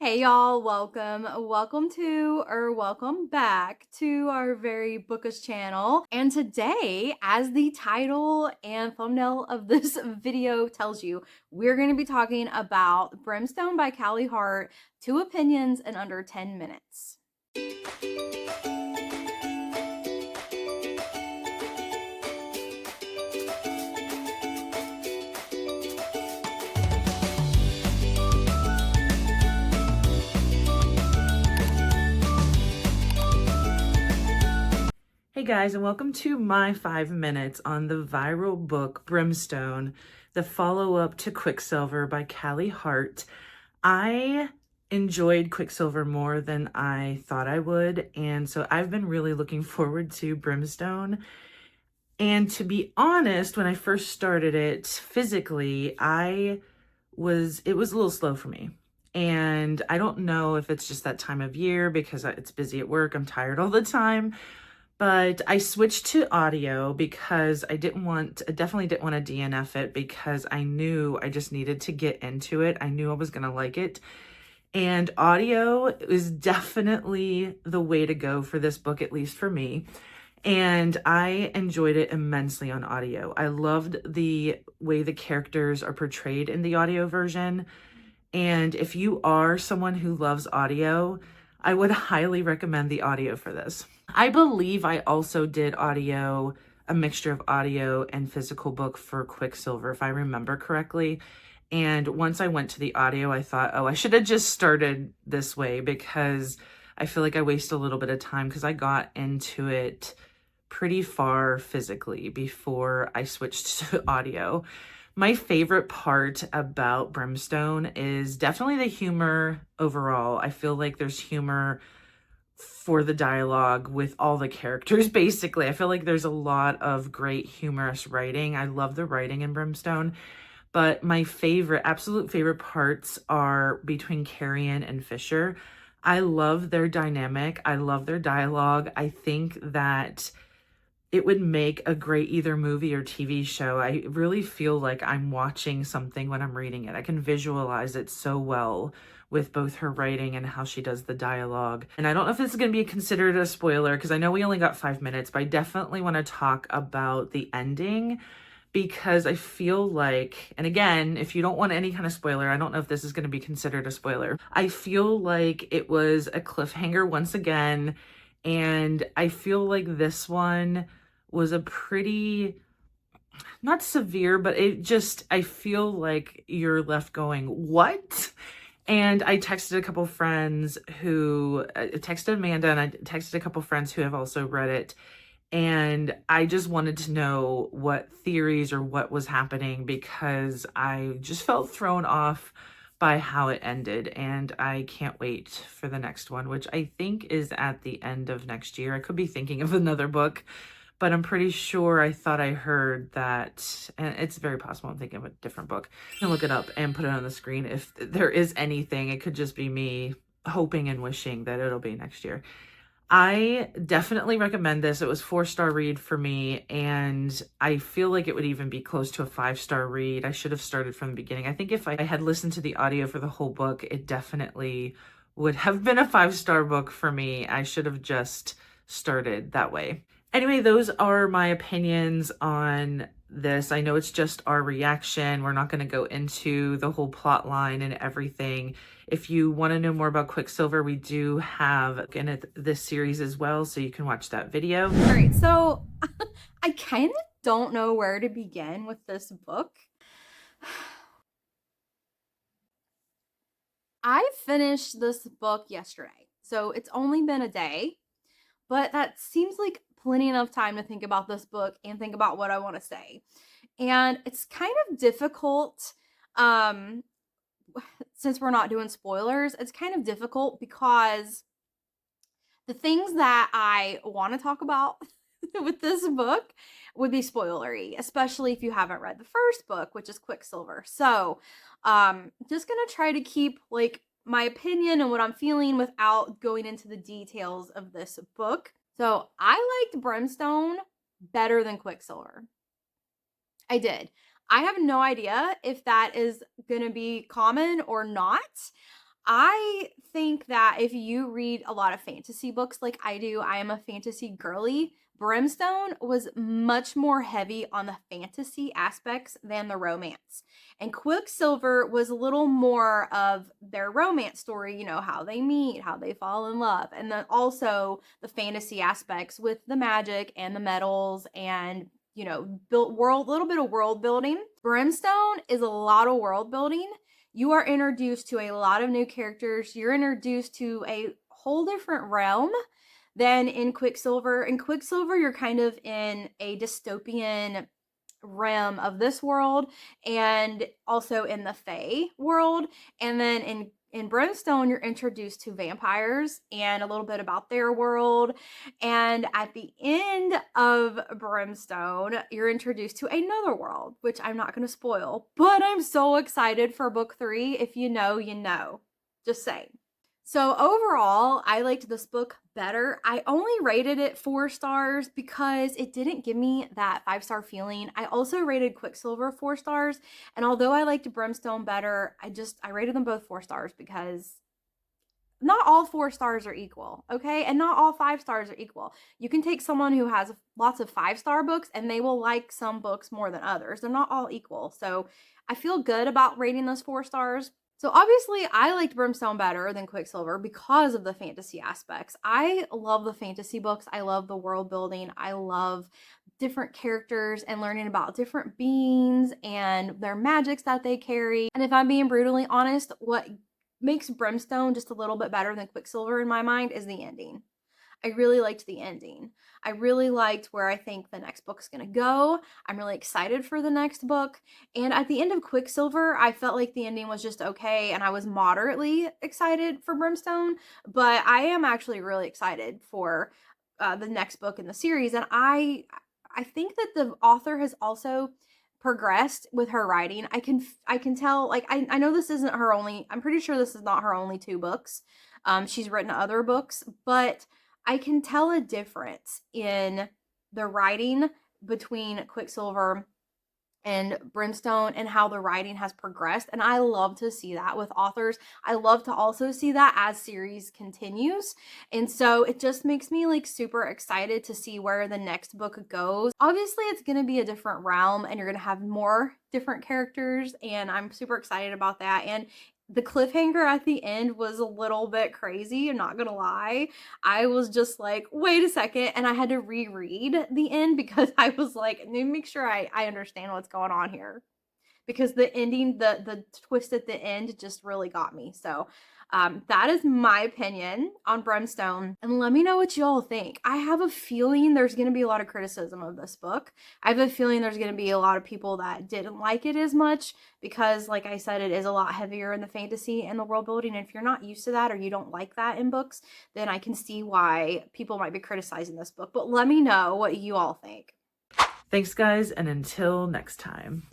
Hey y'all, welcome to or welcome back to our very bookish channel. And today, as the title and thumbnail of this video tells you, we're going to be talking about Brimstone by Callie Hart, 2 opinions in under 10 minutes. Hey guys, and welcome to my 5 minutes on the viral book Brimstone, the follow-up to Quicksilver by Callie Hart. I enjoyed Quicksilver more than I thought I would, and so I've been really looking forward to Brimstone. And to be honest, when I first started it physically, it was a little slow for me. And I don't know if it's just that time of year because it's busy at work, I'm tired all the time. But I switched to audio because I definitely didn't want to DNF it because I knew I just needed to get into it. I knew I was going to like it. And audio is definitely the way to go for this book, at least for me. And I enjoyed it immensely on audio. I loved the way the characters are portrayed in the audio version. And if you are someone who loves audio, I would highly recommend the audio for this. I believe I also did a mixture of audio and physical book for Quicksilver, if I remember correctly. And once I went to the audio, I thought, oh, I should have just started this way because I feel like I wasted a little bit of time because I got into it pretty far physically before I switched to audio. My favorite part about Brimstone is definitely the humor overall. I feel like there's humor for the dialogue with all the characters, basically. I feel like there's a lot of great humorous writing. I love the writing in Brimstone, but my absolute favorite parts are between Carrion and Fisher. I love their dynamic. I love their dialogue. I think that it would make a great either movie or TV show. I really feel like I'm watching something when I'm reading it. I can visualize it so well with both her writing and how she does the dialogue. And I don't know if this is going to be considered a spoiler because I know we only got 5 minutes, but I definitely want to talk about the ending because I feel like, and again, if you don't want any kind of spoiler, I don't know if this is going to be considered a spoiler. I feel like it was a cliffhanger once again, and I feel like this one was a pretty, not severe, but I feel like you're left going, what? And I texted a couple friends I texted Amanda and I texted a couple friends who have also read it. And I just wanted to know what theories or what was happening because I just felt thrown off by how it ended. And I can't wait for the next one, which I think is at the end of next year. I could be thinking of another book, but I'm pretty sure I thought I heard that, and it's very possible I'm thinking of a different book. I can look it up and put it on the screen if there is anything. It could just be me hoping and wishing that it'll be next year. I definitely recommend this. It was 4-star read for me, and I feel like it would even be close to a 5-star read. I should have started from the beginning. I think if I had listened to the audio for the whole book, it definitely would have been a 5-star book for me. I should have just started that way. Anyway, those are my opinions on this. I know it's just our reaction. We're not going to go into the whole plot line and everything. If you want to know more about Quicksilver, we do have in this series as well, so you can watch that video. All right, so I kind of don't know where to begin with this book. I finished this book yesterday, so it's only been a day, but that seems like plenty enough time to think about this book and think about what I want to say. And it's kind of difficult, since we're not doing spoilers, it's kind of difficult because the things that I want to talk about with this book would be spoilery, especially if you haven't read the first book, which is Quicksilver. So, just gonna try to keep like my opinion and what I'm feeling without going into the details of this book. So, I liked Brimstone better than Quicksilver. I did. I have no idea if that is gonna be common or not. I think that if you read a lot of fantasy books like I do, I am a fantasy girly. Brimstone was much more heavy on the fantasy aspects than the romance. And Quicksilver was a little more of their romance story, you know, how they meet, how they fall in love, and then also the fantasy aspects with the magic and the metals and, you know, built world, little bit of world building. Brimstone is a lot of world building. You are introduced to a lot of new characters. You're introduced to a whole different realm than in Quicksilver. In Quicksilver, you're kind of in a dystopian realm of this world and also in the Fae world. And then in Brimstone, you're introduced to vampires and a little bit about their world. And at the end of Brimstone, you're introduced to another world, which I'm not going to spoil, but I'm so excited for book 3. If you know, you know. Just saying. So overall, I liked this book better. I only rated it 4 stars because it didn't give me that 5-star feeling. I also rated Quicksilver 4 stars, and although I liked Brimstone better, I rated them both 4 stars because not all 4 stars are equal, okay? And not all 5 stars are equal. You can take someone who has lots of 5-star books and they will like some books more than others. They're not all equal. So I feel good about rating those 4 stars. So obviously I liked Brimstone better than Quicksilver because of the fantasy aspects. I love the fantasy books. I love the world building. I love different characters and learning about different beings and their magics that they carry. And if I'm being brutally honest, what makes Brimstone just a little bit better than Quicksilver in my mind is the ending. I really liked the ending. I really liked where I think the next book's gonna go. I'm really excited for the next book. And at the end of Quicksilver, I felt like the ending was just okay, and I was moderately excited for Brimstone, but I am actually really excited for the next book in the series. And I think that the author has also progressed with her writing. I can tell, like, I know this isn't her only, I'm pretty sure this is not her only 2 books. She's written other books, but I can tell a difference in the writing between Quicksilver and Brimstone and how the writing has progressed. And I love to see that with authors. I love to also see that as series continues. And so it just makes me like super excited to see where the next book goes. Obviously, it's going to be a different realm and you're going to have more different characters. And I'm super excited about that. And the cliffhanger at the end was a little bit crazy, I'm not gonna lie. I was just like, wait a second, and I had to reread the end because I was like, let me make sure I understand what's going on here. Because the ending, the twist at the end just really got me. So that is my opinion on Brimstone. And let me know what y'all think. I have a feeling there's going to be a lot of criticism of this book. I have a feeling there's going to be a lot of people that didn't like it as much because, like I said, it is a lot heavier in the fantasy and the world building. And if you're not used to that or you don't like that in books, then I can see why people might be criticizing this book. But let me know what you all think. Thanks, guys, and until next time.